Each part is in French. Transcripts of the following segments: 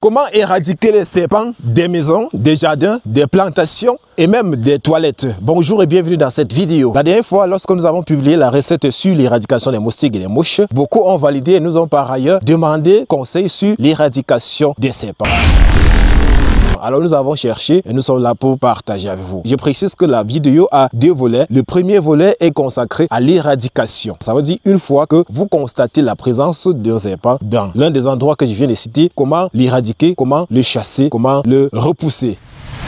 Comment éradiquer les serpents des maisons, des jardins, des plantations et même des toilettes? Bonjour et bienvenue dans cette vidéo. La dernière fois, lorsque nous avons publié la recette sur l'éradication des moustiques et des mouches, beaucoup ont validé et nous ont par ailleurs demandé conseil sur l'éradication des serpents. Alors nous avons cherché et nous sommes là pour partager avec vous. Je précise que la vidéo a deux volets. Le premier volet est consacré à l'éradication. Ça veut dire une fois que vous constatez la présence d'un serpent dans l'un des endroits que je viens de citer, comment l'éradiquer, comment le chasser, comment le repousser.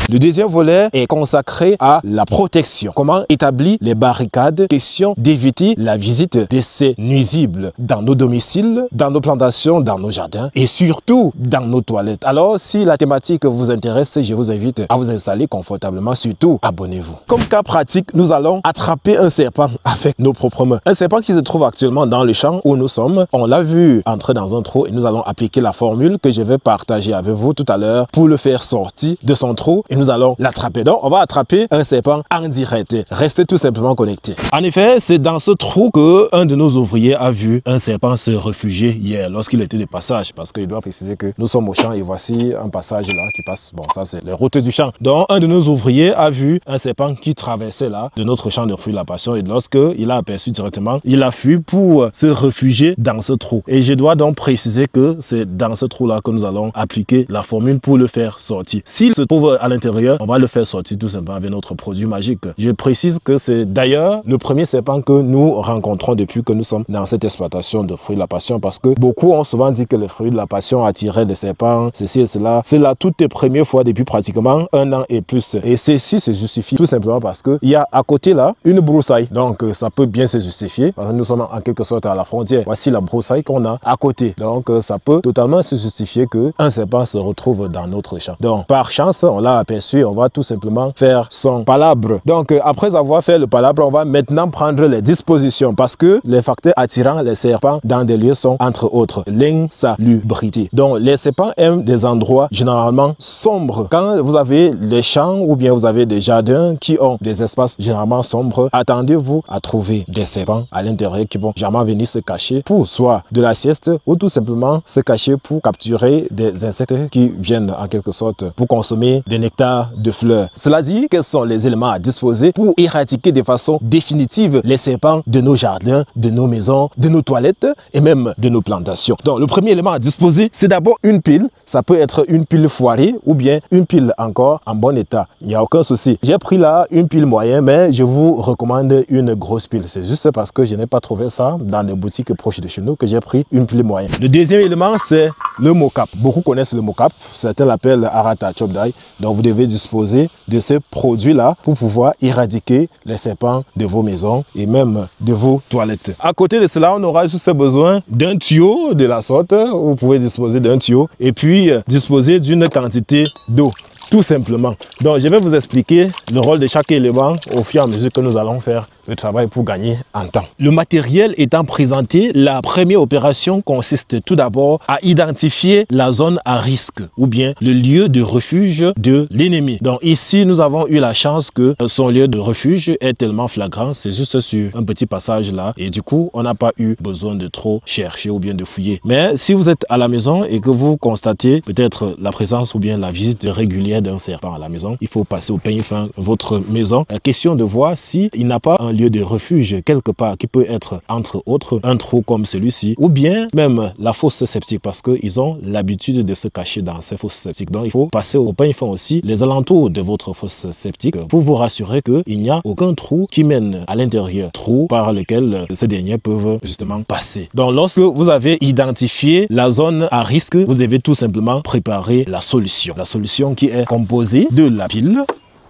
Le deuxième volet est consacré à la protection. Comment établir les barricades, question d'éviter la visite de ces nuisibles dans nos domiciles, dans nos plantations, dans nos jardins et surtout dans nos toilettes. Alors, si la thématique vous intéresse, je vous invite à vous installer confortablement. Surtout, abonnez-vous. Comme cas pratique, nous allons attraper un serpent avec nos propres mains. Un serpent qui se trouve actuellement dans le champ où nous sommes. On l'a vu entrer dans un trou et nous allons appliquer la formule que je vais partager avec vous tout à l'heure pour le faire sortir de son trou. Et nous allons l'attraper. Donc, on va attraper un serpent en direct. Restez tout simplement connectés. En effet, c'est dans ce trou que un de nos ouvriers a vu un serpent se réfugier hier lorsqu'il était de passage. Parce qu'il doit préciser que nous sommes au champ et voici un passage là qui passe. Bon, ça, c'est les routes du champ. Donc, un de nos ouvriers a vu un serpent qui traversait là de notre champ de fruits de la passion. Et lorsqu'il a aperçu directement, il a fui pour se réfugier dans ce trou. Et je dois donc préciser que c'est dans ce trou là que nous allons appliquer la formule pour le faire sortir. S'il se trouve à l'intérieur, on va le faire sortir tout simplement avec notre produit magique. Je précise que c'est d'ailleurs le premier serpent que nous rencontrons depuis que nous sommes dans cette exploitation de fruits de la passion, parce que beaucoup ont souvent dit que les fruits de la passion attiraient des serpents, ceci et cela. C'est la toute première fois depuis pratiquement 1 an et plus. Et ceci se justifie tout simplement parce qu'il y a à côté là une broussaille. Donc ça peut bien se justifier parce que nous sommes en quelque sorte à la frontière. Voici la broussaille qu'on a à côté. Donc ça peut totalement se justifier qu'un serpent se retrouve dans notre champ. Donc par chance, on l'a aperçu. On va tout simplement faire son palabre. Donc, après avoir fait le palabre, on va maintenant prendre les dispositions parce que les facteurs attirant les serpents dans des lieux sont, entre autres, l'insalubrité. Donc, les serpents aiment des endroits généralement sombres. Quand vous avez les champs ou bien vous avez des jardins qui ont des espaces généralement sombres, attendez-vous à trouver des serpents à l'intérieur qui vont jamais venir se cacher pour soit de la sieste ou tout simplement se cacher pour capturer des insectes qui viennent en quelque sorte pour consommer des nectars de fleurs. Cela dit, quels sont les éléments à disposer pour éradiquer de façon définitive les serpents de nos jardins, de nos maisons, de nos toilettes et même de nos plantations. Donc, le premier élément à disposer, c'est d'abord une pile. Ça peut être une pile foirée ou bien une pile encore en bon état. Il n'y a aucun souci. J'ai pris là une pile moyenne, mais je vous recommande une grosse pile. C'est juste parce que je n'ai pas trouvé ça dans les boutiques proches de chez nous que j'ai pris une pile moyenne. Le deuxième élément, c'est le mocap. Beaucoup connaissent le mocap. Certains l'appellent Arata Chopdai. Donc, vous devez disposer de ces produits-là pour pouvoir éradiquer les serpents de vos maisons et même de vos toilettes. À côté de cela, on aura juste besoin d'un tuyau de la sorte. Vous pouvez disposer d'un tuyau et puis disposer d'une quantité d'eau. Tout simplement. Donc, je vais vous expliquer le rôle de chaque élément au fur et à mesure que nous allons faire le travail pour gagner en temps. Le matériel étant présenté, la première opération consiste tout d'abord à identifier la zone à risque ou bien le lieu de refuge de l'ennemi. Donc ici, nous avons eu la chance que son lieu de refuge est tellement flagrant, c'est juste sur un petit passage là et du coup, on n'a pas eu besoin de trop chercher ou bien de fouiller. Mais si vous êtes à la maison et que vous constatez peut-être la présence ou bien la visite régulière d'un serpent à la maison, il faut passer au peigne fin votre maison. La question de voir s'il n'a pas un lieu de refuge quelque part qui peut être entre autres un trou comme celui-ci ou bien même la fosse septique parce qu'ils ont l'habitude de se cacher dans ces fosses septiques. Donc il faut passer au peigne fin aussi les alentours de votre fosse septique pour vous rassurer qu'il n'y a aucun trou qui mène à l'intérieur, trou par lequel ces derniers peuvent justement passer. Donc lorsque vous avez identifié la zone à risque, vous devez tout simplement préparer la solution. La solution qui est composée de la pile,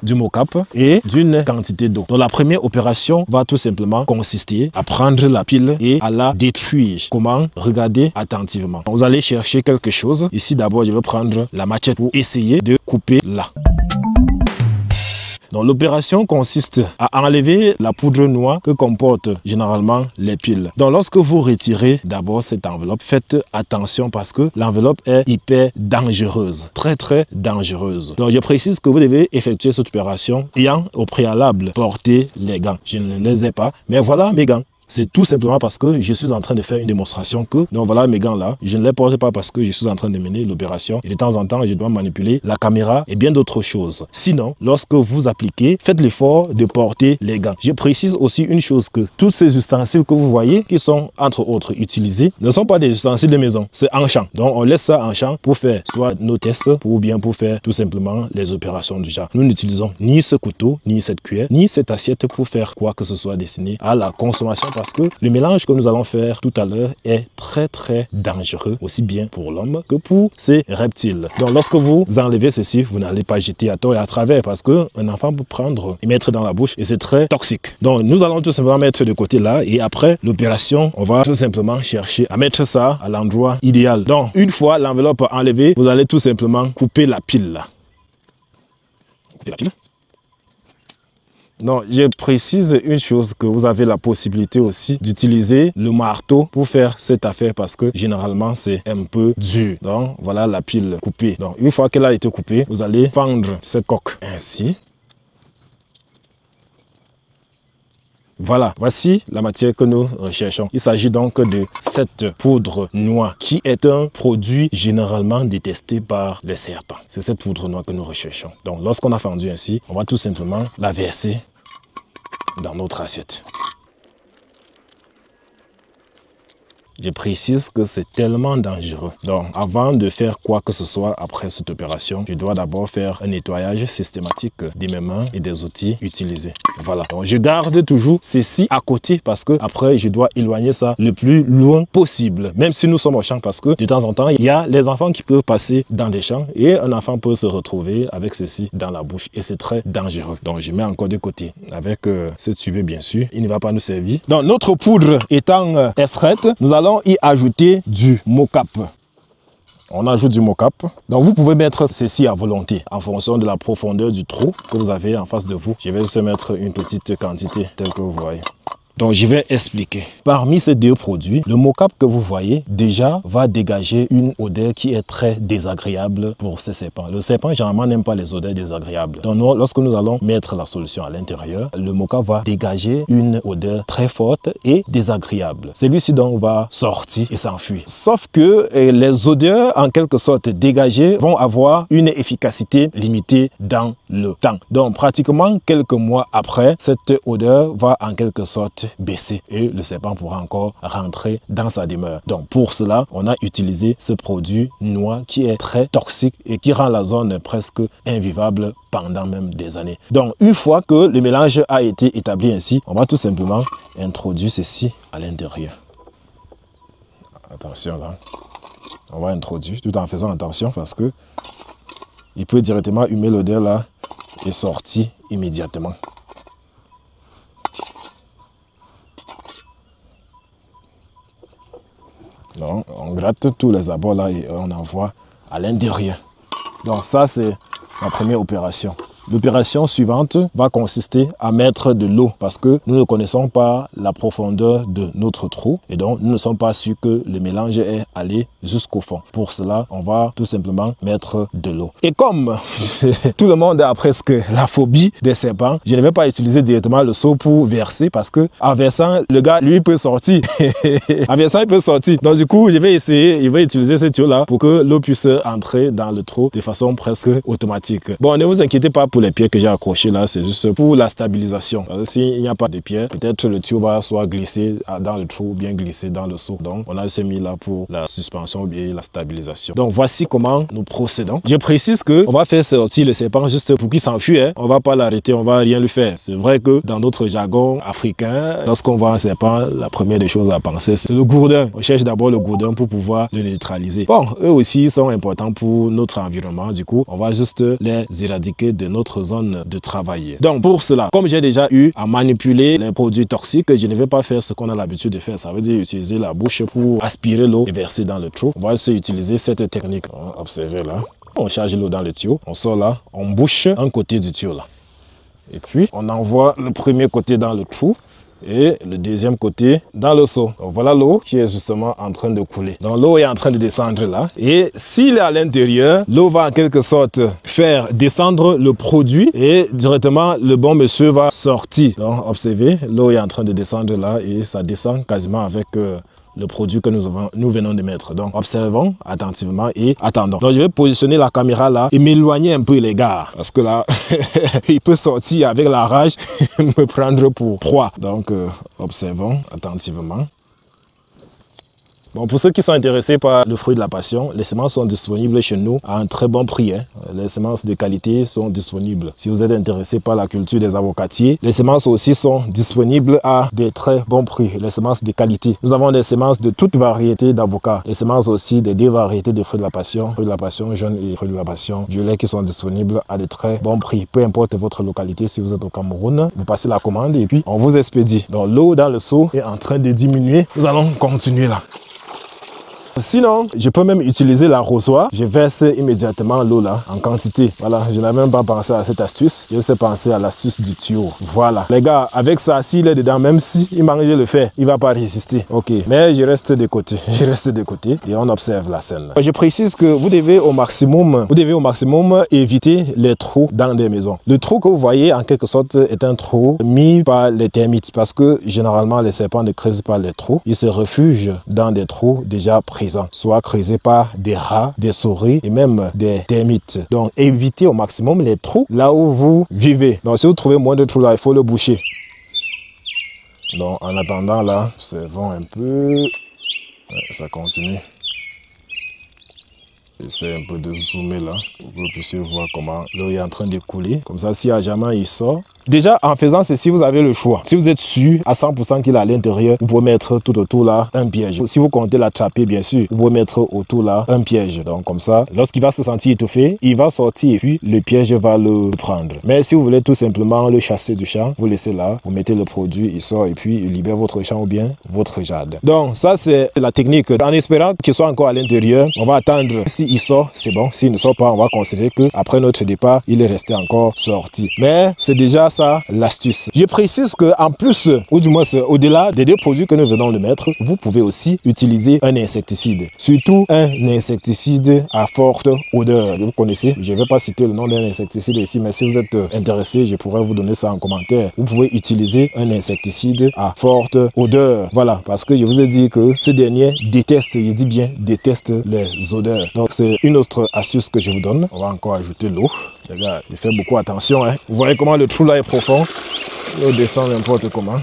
du mocap et d'une quantité d'eau. Donc la première opération va tout simplement consister à prendre la pile et à la détruire. Comment? Regardez attentivement. Vous allez chercher quelque chose. Ici d'abord je vais prendre la machette pour essayer de couper là. Donc l'opération consiste à enlever la poudre noire que comportent généralement les piles. Donc lorsque vous retirez d'abord cette enveloppe, faites attention parce que l'enveloppe est hyper dangereuse, très dangereuse. Donc je précise que vous devez effectuer cette opération ayant au préalable porté les gants. Je ne les ai pas, mais voilà mes gants. C'est tout simplement parce que je suis en train de faire une démonstration que, donc voilà mes gants là, je ne les porte pas parce que je suis en train de mener l'opération et de temps en temps je dois manipuler la caméra et bien d'autres choses. Sinon, lorsque vous appliquez, faites l'effort de porter les gants. Je précise aussi une chose, que tous ces ustensiles que vous voyez, qui sont entre autres utilisés, ne sont pas des ustensiles de maison, c'est en champ. Donc on laisse ça en champ pour faire soit nos tests ou bien pour faire tout simplement les opérations du genre. Nous n'utilisons ni ce couteau, ni cette cuillère, ni cette assiette pour faire quoi que ce soit destiné à la consommation, parce que le mélange que nous allons faire tout à l'heure est très dangereux, aussi bien pour l'homme que pour ces reptiles. Donc lorsque vous enlevez ceci, vous n'allez pas jeter à tort et à travers, parce qu'un enfant peut prendre et mettre dans la bouche et c'est très toxique. Donc nous allons tout simplement mettre de côté là, et après l'opération, on va tout simplement chercher à mettre ça à l'endroit idéal. Donc une fois l'enveloppe enlevée, vous allez tout simplement couper la pile là. Couper la pile. Non, je précise une chose, que vous avez la possibilité aussi d'utiliser le marteau pour faire cette affaire, parce que généralement c'est un peu dur. Donc voilà la pile coupée. Donc une fois qu'elle a été coupée, vous allez fendre cette coque ainsi. Voilà, voici la matière que nous recherchons. Il s'agit donc de cette poudre noire qui est un produit généralement détesté par les serpents. C'est cette poudre noire que nous recherchons. Donc lorsqu'on a fendu ainsi, on va tout simplement la verser dans notre assiette. Je précise que c'est tellement dangereux. Donc, avant de faire quoi que ce soit après cette opération, je dois d'abord faire un nettoyage systématique de mes mains et des outils utilisés. Voilà. Donc, je garde toujours ceci à côté parce que après, je dois éloigner ça le plus loin possible. Même si nous sommes au champ, parce que de temps en temps, il y a les enfants qui peuvent passer dans des champs et un enfant peut se retrouver avec ceci dans la bouche et c'est très dangereux. Donc, je mets encore de côté avec cette tube, bien sûr. Il ne va pas nous servir. Donc, notre poudre étant extraite, nous allons y ajouter du mocap. On ajoute du mocap. Donc vous pouvez mettre ceci à volonté en fonction de la profondeur du trou que vous avez en face de vous. Je vais juste mettre une petite quantité telle que vous voyez. Donc je vais expliquer. Parmi ces deux produits, le mocap que vous voyez déjà va dégager une odeur qui est très désagréable pour ces serpents. Le serpent généralement n'aime pas les odeurs désagréables. Donc nous, lorsque nous allons mettre la solution à l'intérieur, le mocap va dégager une odeur très forte et désagréable. Celui-ci donc va sortir et s'enfuir. Sauf que les odeurs en quelque sorte dégagées vont avoir une efficacité limitée dans le temps. Donc pratiquement quelques mois après, cette odeur va en quelque sorte baisser et le serpent pourra encore rentrer dans sa demeure. Donc pour cela, on a utilisé ce produit noir qui est très toxique et qui rend la zone presque invivable pendant même des années. Donc une fois que le mélange a été établi ainsi, on va tout simplement introduire ceci à l'intérieur. Attention là, on va introduire tout en faisant attention parce que il peut directement humer l'odeur là et sortir immédiatement. Donc, on gratte tous les abords là et on envoie à l'intérieur. Donc ça, c'est la première opération. L'opération suivante va consister à mettre de l'eau parce que nous ne connaissons pas la profondeur de notre trou et donc nous ne sommes pas sûrs que le mélange est allé jusqu'au fond. Pour cela, on va tout simplement mettre de l'eau. Et comme tout le monde a presque la phobie des serpents, je ne vais pas utiliser directement le seau pour verser parce que en versant, le gars, lui, peut sortir. En versant, il peut sortir. Donc du coup, je vais utiliser ce tuyau là pour que l'eau puisse entrer dans le trou de façon presque automatique. Bon, ne vous inquiétez pas pour les pierres que j'ai accrochées là, c'est juste pour la stabilisation. S'il n'y a pas de pierres, peut-être le tuyau va soit glisser dans le trou ou bien glisser dans le seau. Donc on a juste mis là pour la suspension ou bien la stabilisation. Donc voici comment nous procédons. Je précise que on va faire sortir le serpent juste pour qu'il s'enfuit. Hein. On va pas l'arrêter, on va rien lui faire. C'est vrai que dans notre jargon africain, lorsqu'on voit un serpent, la première des choses à penser, c'est le gourdin. On cherche d'abord le gourdin pour pouvoir le neutraliser. Bon, eux aussi sont importants pour notre environnement. Du coup, on va juste les éradiquer de notre zone de travail. Donc pour cela, comme j'ai déjà eu à manipuler les produits toxiques, je ne vais pas faire ce qu'on a l'habitude de faire. Ça veut dire utiliser la bouche pour aspirer l'eau et verser dans le trou. On va juste utiliser cette technique. Observez là. On charge l'eau dans le tuyau. On sort là. On bouche un côté du tuyau là. Et puis on envoie le premier côté dans le trou. et le deuxième côté dans le seau. Donc voilà l'eau qui est justement en train de couler. Donc l'eau est en train de descendre là. Et s'il est à l'intérieur, l'eau va en quelque sorte faire descendre le produit et directement le bon monsieur va sortir. Donc observez, l'eau est en train de descendre là et ça descend quasiment avec le produit que nous venons de mettre. Donc observons attentivement et attendons. Donc je vais positionner la caméra là et m'éloigner un peu les gars. Parce que là, il peut sortir avec la rage et me prendre pour proie. Donc observons attentivement. Bon, pour ceux qui sont intéressés par le fruit de la passion, les semences sont disponibles chez nous à un très bon prix. Les semences de qualité sont disponibles. Si vous êtes intéressé par la culture des avocatiers, les semences aussi sont disponibles à des très bons prix. Les semences de qualité. Nous avons des semences de toute variété d'avocats. Les semences aussi des deux variétés de fruits de la passion jaune et fruits de la passion violet qui sont disponibles à de très bons prix. Peu importe votre localité, si vous êtes au Cameroun, vous passez la commande et puis on vous expédie. Donc l'eau dans le seau est en train de diminuer. Nous allons continuer là. Sinon, je peux même utiliser l'arrosoir. Je verse immédiatement l'eau là, en quantité. Voilà, je n'avais même pas pensé à cette astuce. Je sais penser à l'astuce du tuyau. Voilà. Les gars, avec ça, s'il est dedans, même si il manque de le faire, il ne va pas résister. Ok, mais je reste de côté. Je reste de côté et on observe la scène. Je précise que vous devez au maximum éviter les trous dans des maisons. Le trou que vous voyez, en quelque sorte, est un trou mis par les termites parce que généralement, les serpents ne creusent pas les trous. Ils se réfugient dans des trous déjà pris, soit creusés par des rats, des souris et même des termites. Donc évitez au maximum les trous là où vous vivez. Donc si vous trouvez moins de trous là, il faut le boucher. Donc en attendant là, observons un peu. Ça continue. J'essaie un peu de zoomer là pour que vous puissiez voir comment l'eau est en train de couler. Comme ça, si à jamais il sort. Déjà, en faisant ceci, vous avez le choix. Si vous êtes sûr à 100% qu'il est à l'intérieur, vous pouvez mettre tout autour là un piège. Si vous comptez l'attraper, bien sûr, vous pouvez mettre autour là un piège. Donc comme ça, lorsqu'il va se sentir étouffé, il va sortir et puis le piège va le prendre. Mais si vous voulez tout simplement le chasser du champ, vous laissez là, vous mettez le produit, il sort et puis il libère votre champ ou bien votre jardin. Donc ça, c'est la technique. En espérant qu'il soit encore à l'intérieur, on va attendre. S'il sort, c'est bon. S'il ne sort pas, on va considérer qu'après notre départ, il est resté encore sorti. Mais c'est déjà ça l'astuce. Je précise que en plus, ou du moins au-delà des deux produits que nous venons de mettre, vous pouvez aussi utiliser un insecticide. Surtout un insecticide à forte odeur. Vous connaissez, je ne vais pas citer le nom d'un insecticide ici, mais si vous êtes intéressé, je pourrais vous donner ça en commentaire. Vous pouvez utiliser un insecticide à forte odeur. Voilà, parce que je vous ai dit que ces derniers détestent, je dis bien détestent les odeurs. Donc c'est une autre astuce que je vous donne. On va encore ajouter l'eau. Les gars, il fait beaucoup attention. Vous voyez comment le trou là est profond. L'eau descend n'importe comment.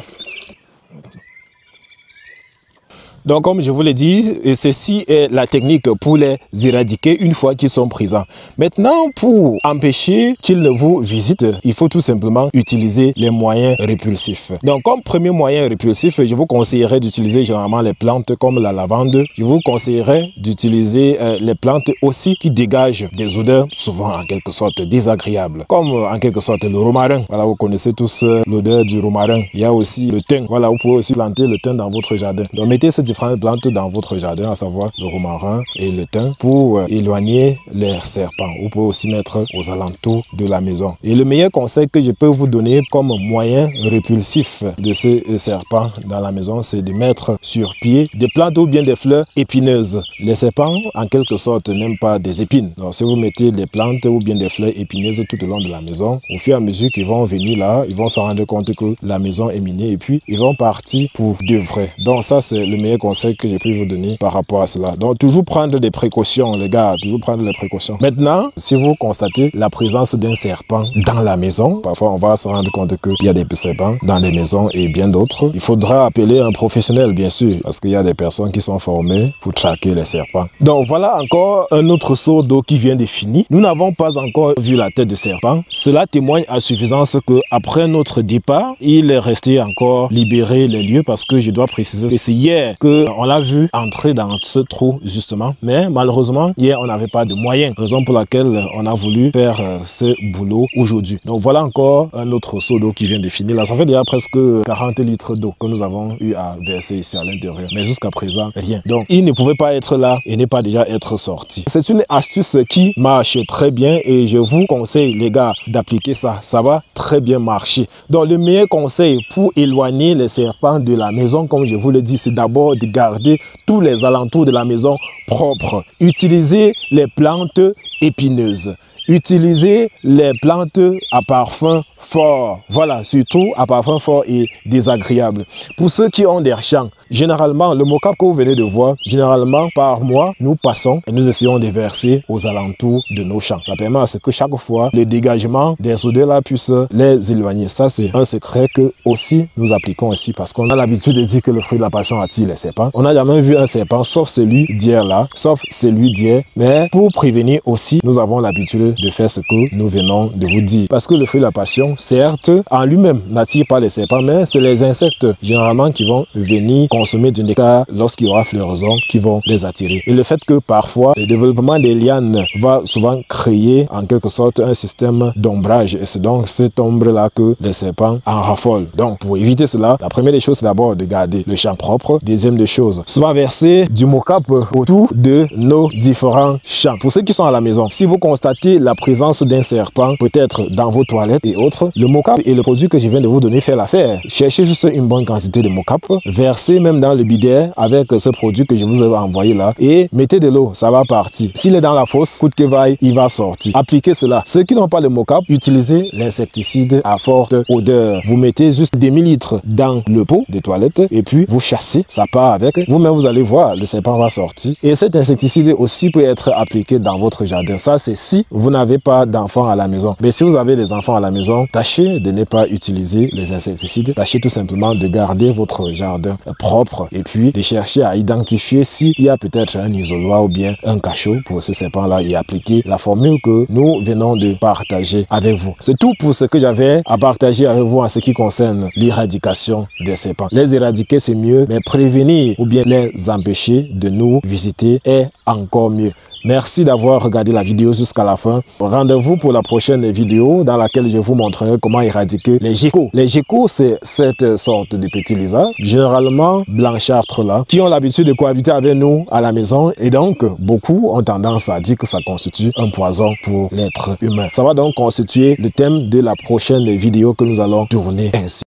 Donc, comme je vous l'ai dit, ceci est la technique pour les éradiquer une fois qu'ils sont présents. Maintenant, pour empêcher qu'ils ne vous visitent, il faut tout simplement utiliser les moyens répulsifs. Donc, comme premier moyen répulsif, je vous conseillerais d'utiliser généralement les plantes comme la lavande. Je vous conseillerais d'utiliser les plantes aussi qui dégagent des odeurs souvent en quelque sorte désagréables. Comme en quelque sorte le romarin. Voilà, vous connaissez tous l'odeur du romarin. Il y a aussi le thym. Voilà, vous pouvez aussi planter le thym dans votre jardin. Donc, mettez ces différentes plantes dans votre jardin, à savoir le romarin et le thym, pour éloigner les serpents. Vous pouvez aussi mettre aux alentours de la maison. Et le meilleur conseil que je peux vous donner comme moyen répulsif de ces serpents dans la maison, c'est de mettre sur pied des plantes ou bien des fleurs épineuses. Les serpents, en quelque sorte, n'aiment pas des épines. Donc, si vous mettez des plantes ou bien des fleurs épineuses tout au long de la maison, au fur et à mesure qu'ils vont venir là, ils vont se rendre compte que la maison est minée et puis ils vont partir pour de vrai. Donc, ça, c'est le meilleur conseil que je peux vous donner par rapport à cela. Donc, toujours prendre des précautions, les gars, toujours prendre des précautions. Maintenant, si vous constatez la présence d'un serpent dans la maison, parfois on va se rendre compte qu'il y a des serpents dans les maisons et bien d'autres, il faudra appeler un professionnel, bien sûr, parce qu'il y a des personnes qui sont formées pour traquer les serpents. Donc, voilà encore un autre seau d'eau qui vient de finir. Nous n'avons pas encore vu la tête de serpent. Cela témoigne à suffisance que après notre départ, il est resté encore libéré les lieux parce que je dois préciser que c'est hier que qu'on l'a vu entrer dans ce trou justement. Mais malheureusement, hier, on n'avait pas de moyens. Raison pour laquelle on a voulu faire ce boulot aujourd'hui. Donc voilà encore un autre seau d'eau qui vient de finir. Là, ça fait déjà presque 40 litres d'eau que nous avons eu à verser ici à l'intérieur. Mais jusqu'à présent, rien. Donc, il ne pouvait pas être là et ne pas déjà être sorti. C'est une astuce qui marche très bien et je vous conseille, les gars, d'appliquer ça. Ça va très bien marcher. Donc, le meilleur conseil pour éloigner les serpents de la maison, comme je vous le dis, c'est d'abord de garder tous les alentours de la maison propres. Utilisez les plantes épineuses. Utilisez les plantes à parfum fort. Voilà, surtout à parfum fort et désagréable. Pour ceux qui ont des champs, généralement, le mocap que vous venez de voir, généralement, par mois, nous passons et nous essayons de verser aux alentours de nos champs. Ça permet à ce que chaque fois, le dégagement des odeurs-là puisse les éloigner. Ça, c'est un secret que aussi nous appliquons ici parce qu'on a l'habitude de dire que le fruit de la passion attire les serpents. On n'a jamais vu un serpent, sauf celui d'hier là, sauf celui d'hier. Mais pour prévenir aussi, nous avons l'habitude de faire ce que nous venons de vous dire. Parce que le fruit de la passion, certes, en lui-même n'attire pas les serpents, mais c'est les insectes généralement qui vont venir consommer du nectar lorsqu'il y aura floraison qui vont les attirer. Et le fait que parfois, le développement des lianes va souvent créer en quelque sorte un système d'ombrage. Et c'est donc cette ombre-là que les serpents en raffolent. Donc, pour éviter cela, la première des choses, c'est d'abord de garder le champ propre. Deuxième des choses, souvent verser du mocap autour de nos différents champs. Pour ceux qui sont à la maison, si vous constatez la présence d'un serpent, peut-être dans vos toilettes et autres, le mocap et le produit que je viens de vous donner fait l'affaire. Cherchez juste une bonne quantité de mocap, versez même dans le bidet avec ce produit que je vous ai envoyé là et mettez de l'eau, ça va partir. S'il est dans la fosse, coûte que vaille, il va sortir. Appliquez cela. Ceux qui n'ont pas le mocap, utilisez l'insecticide à forte odeur. Vous mettez juste des millilitres dans le pot de toilette et puis vous chassez, ça part avec. Vous-même, vous allez voir, le serpent va sortir. Et cet insecticide aussi peut être appliqué dans votre jardin. Ça, c'est si vous n'avez pas d'enfants à la maison. Mais si vous avez des enfants à la maison, tâchez de ne pas utiliser les insecticides. Tâchez tout simplement de garder votre jardin propre et puis de chercher à identifier s'il y a peut-être un isoloir ou bien un cachot pour ce serpent-là et appliquer la formule que nous venons de partager avec vous. C'est tout pour ce que j'avais à partager avec vous en ce qui concerne l'éradication des serpents. Les éradiquer, c'est mieux, mais prévenir ou bien les empêcher de nous visiter est encore mieux. Merci d'avoir regardé la vidéo jusqu'à la fin. Rendez-vous pour la prochaine vidéo dans laquelle je vous montrerai comment éradiquer les geckos. Les geckos, c'est cette sorte de petits lézards, généralement blanchâtres là, qui ont l'habitude de cohabiter avec nous à la maison et donc beaucoup ont tendance à dire que ça constitue un poison pour l'être humain. Ça va donc constituer le thème de la prochaine vidéo que nous allons tourner ainsi.